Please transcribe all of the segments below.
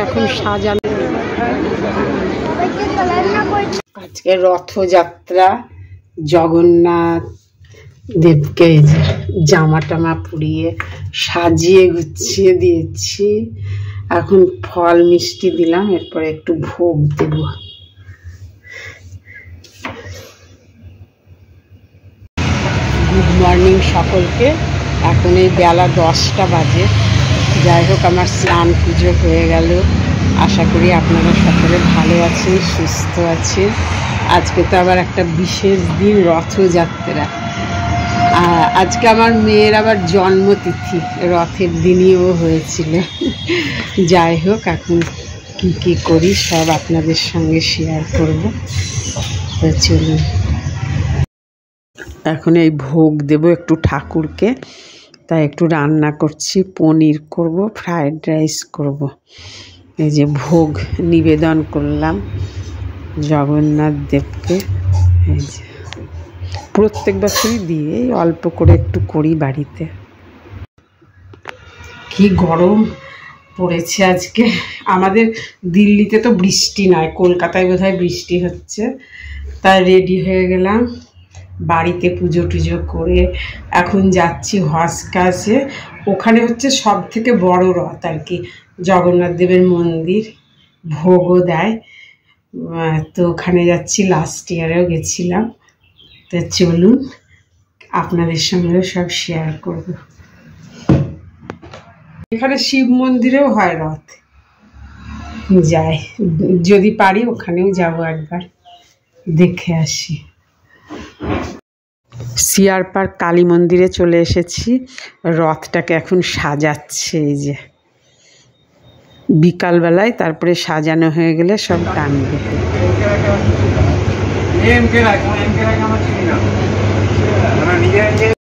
এখন সাজানো। আজকে রথযাত্রা, জগন্নাথ দেবকে জামা টামা পরিয়ে সাজিয়ে গুছিয়ে দিয়েছি। এখন ফল মিষ্টি দিলাম, এরপরে একটু ভোগ দেব। গুড মর্নিং সকলকে। এখন এই বেলা 10টা বাজে। যাই হোক, আমার স্নান পুজো হয়ে গেল। আশা করি আপনারা সকলে ভালো আছেন, সুস্থ আছেন। আজকে তো আবার একটা বিশেষ দিন, রথযাত্রা। আজকে আমার মেয়ের আবার জন্মতিথি, রথের দিনইও হয়েছিল। যাই হোক, এখন কি কি করি সব আপনাদের সঙ্গে শেয়ার করব। তো চলুন, এখন এই ভোগ দেব একটু ঠাকুরকে, তাই একটু রান্না করছি। পনির করব, ফ্রায়েড রাইস করব। এই যে ভোগ নিবেদন করলাম জগন্নাথ দেবকে। এই যে প্রত্যেক বছরই দিই, এই অল্প করে একটু করি বাড়িতে। কি গরম পড়েছে আজকে। আমাদের দিল্লিতে তো বৃষ্টি নয়, কলকাতায় বোধহয় বৃষ্টি হচ্ছে। তাই রেডি হয়ে গেলাম, বাড়িতে পুজো টুজো করে এখন যাচ্ছি হসকাসে। ওখানে হচ্ছে সব থেকে বড় রথ আর কি, জগন্নাথ দেবের মন্দির, ভোগও দেয়। তো ওখানে যাচ্ছি, লাস্ট ইয়ারেও গেছিলাম। তো চলুন, আপনাদের সঙ্গেও সব শেয়ার করব। এখানে শিব মন্দিরেও হয় রথ, যাই, যদি পারি ওখানেও যাব, একবার দেখে আসি। সিআর পার্ক কালী মন্দিরে চলে এসেছি। রথটাকে এখন সাজাচ্ছে, এই যে বিকালবেলায়, তারপরে সাজানো হয়ে গেলে সব টানবে।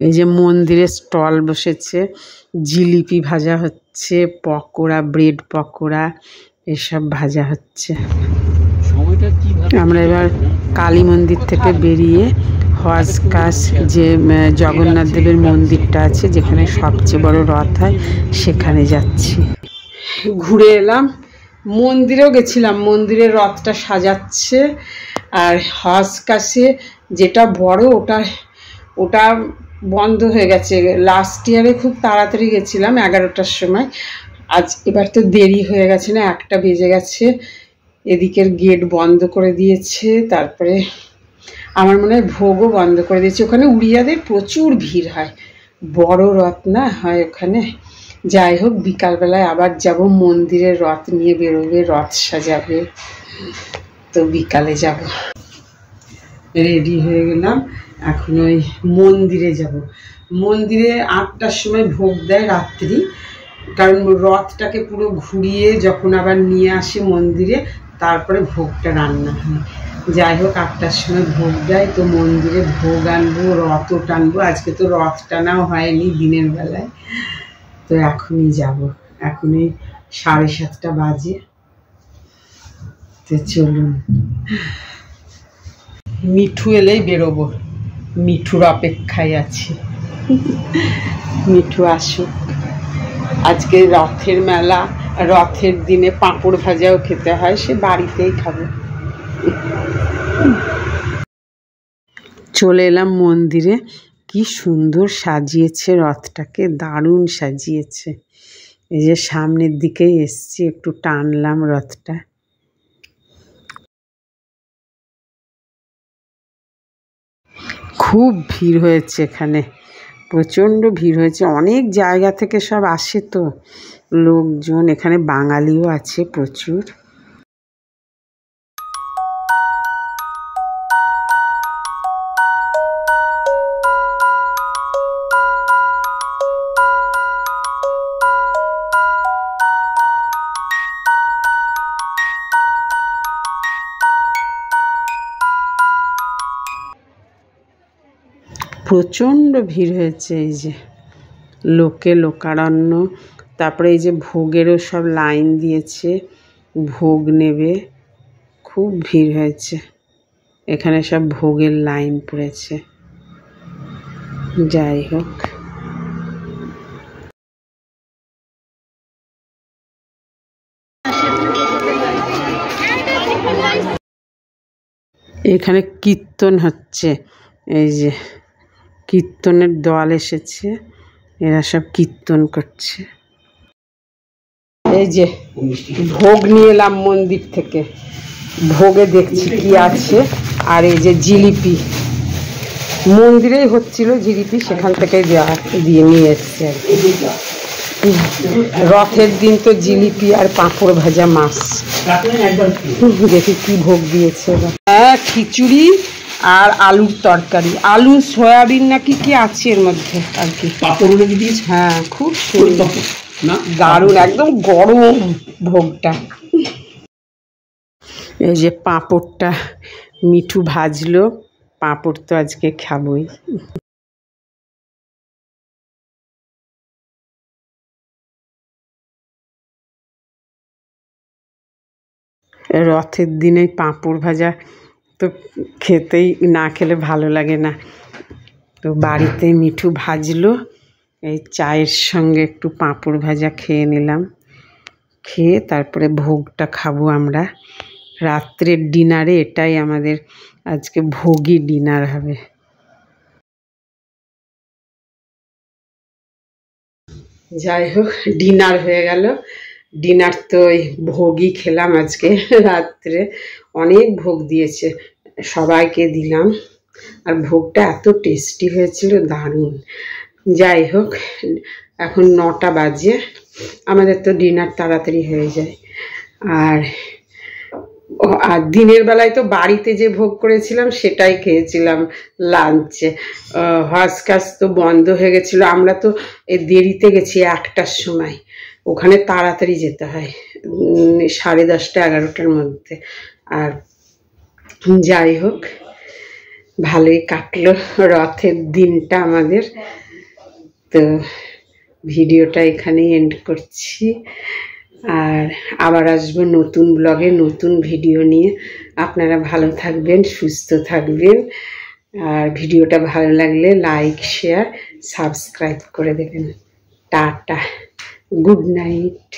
এই যে মন্দিরে স্টল বসেছে, জিলিপি ভাজা হচ্ছে, পকোড়া, ব্রেড পকোড়া এসব ভাজা হচ্ছে। আমরা এবার কালী মন্দির থেকে বেরিয়ে হসকাস, যে জগন্নাথ দেবের মন্দিরটা আছে যেখানে সবচেয়ে বড় রথ হয়, সেখানে যাচ্ছি। ঘুরে এলাম, মন্দিরেও গেছিলাম, মন্দিরের রথটা সাজাচ্ছে। আর হসকাসে যেটা বড়, ওটা বন্ধ হয়ে গেছে। লাস্ট ইয়ারে খুব তাড়াতাড়ি গেছিলাম, 11টার সময়। এবার তো দেরি হয়ে গেছে, না 1টা বেজে গেছে। এদিকের গেট বন্ধ করে দিয়েছে, তারপরে আমার মনে হয় ভোগও বন্ধ করে দিয়েছে। ওখানে উড়িয়াদের প্রচুর ভিড় হয়, বড় রথ না হয় ওখানে। যাই হোক, বিকালবেলায় আবার যাব, মন্দিরের রথ নিয়ে বেরোবে, রথ সাজাবে, তো বিকালে যাব। রেডি হয়ে গেলাম, এখন ওই মন্দিরে যাব। মন্দিরে 8টার সময় ভোগ দেয় রাত্রি, কারণ রথটাকে পুরো ঘুরিয়ে যখন আবার নিয়ে আসে মন্দিরে, তারপরে ভোগটা রান্না হয়। যাই হোক, 8টার সময় ভোগ দেয়, তো মন্দিরে ভোগ আনবো, রথও টানবো। আজকে তো রথ টানাও হয়নি দিনের বেলায়, তো এখনই যাব। এখনই 7:30 বাজে। তো চলুন, মিঠু এলেই বেরোবো, মিঠুর অপেক্ষায় আছি। মিঠু আসুক। আজকে রথের মেলা, রথের দিনে পাঁপড় ভাজাও খেতে হয়, সে বাড়িতেই খাবো। চলে এলাম মন্দিরে। কি সুন্দর সাজিয়েছে রথটাকে, দারুণ সাজিয়েছে। এই যে সামনের দিকেই এসছি, একটু টানলাম রথটা। খুব ভিড় হয়েছে এখানে, প্রচণ্ড ভিড় হয়েছে। অনেক জায়গা থেকে সব আসে তো লোকজন, এখানে বাঙালিও আছে প্রচুর। প্রচণ্ড ভিড় হয়েছে, এই যে লোকে লোকারণ্য। তারপরে এই যে ভোগেরও সব লাইন দিয়েছে, ভোগ নেবে। খুব ভিড় হয়েছে এখানে, সব ভোগের লাইন পড়েছে। যাই হোক। এখানে কীর্তন হচ্ছে, এই যে কীর্তনের দল এসেছে, এরা সব কীর্তন করছে। এই যে ভোগ নিয়ে এলাম মন্দির থেকে, ভোগে দেখছি কি আছে। আর এই যে জিলিপি মন্দিরেই হচ্ছিল, জিলিপি সেখান থেকে দিয়ে নিয়ে এসছে আর কি। রথের দিন তো জিলিপি আর পাঁপড় ভাজা মাছ। দেখি কি ভোগ দিয়েছে। হ্যাঁ, খিচুড়ি আর আলুর তরকারি, আলু সয়াবিন নাকি কি আছে এর মধ্যে আর কি। হ্যাঁ, খুব সুন্দর, দারুণ, একদম গরম ভোগটা। এই যে পাঁপড়টা মিঠু ভাজলো, পাঁপড় তো আজকে খাবই। রথের দিনে পাঁপড় ভাজা তো খেতেই, না খেলে ভালো লাগে না। তো বাড়িতে মিঠু ভাজলো, এই চায়ের সঙ্গে একটু পাঁপড় ভাজা খেয়ে নিলাম। খেয়ে তারপরে ভোগটা খাবো আমরা। রাত্রের ডিনারে এটাই আমাদের আজকে ভোগী ডিনার হবে। যাই হোক, ডিনার হয়ে গেল। ডিনার তো ওই ভোগই খেলাম আজকে রাত্রে। অনেক ভোগ দিয়েছে, সবাইকে দিলাম। আর ভোগটা এত টেস্টি হয়েছিল, দারুণ। যাই হোক, এখন 9টা বাজে, আমাদের তো ডিনার তাড়াতাড়ি হয়ে যায়। আর দিনের বেলায় তো বাড়িতে যে ভোগ করেছিলাম সেটাই খেয়েছিলাম লাঞ্চে। হজকাজ তো বন্ধ হয়ে গেছিলো, আমরা তো দেরিতে গেছি 1টার সময়, ওখানে তাড়াতাড়ি যেতে হয় 10:30 11টার মধ্যে। আর যাই হোক, ভালোই কাটলো রথের দিনটা আমাদের। তো ভিডিওটা এখানেই এন্ড করছি, আর আবার আসবো নতুন ব্লগে নতুন ভিডিও নিয়ে। আপনারা ভালো থাকবেন, সুস্থ থাকবেন। আর ভিডিওটা ভালো লাগলে লাইক, শেয়ার, সাবস্ক্রাইব করে দেবেন। Tata, good night.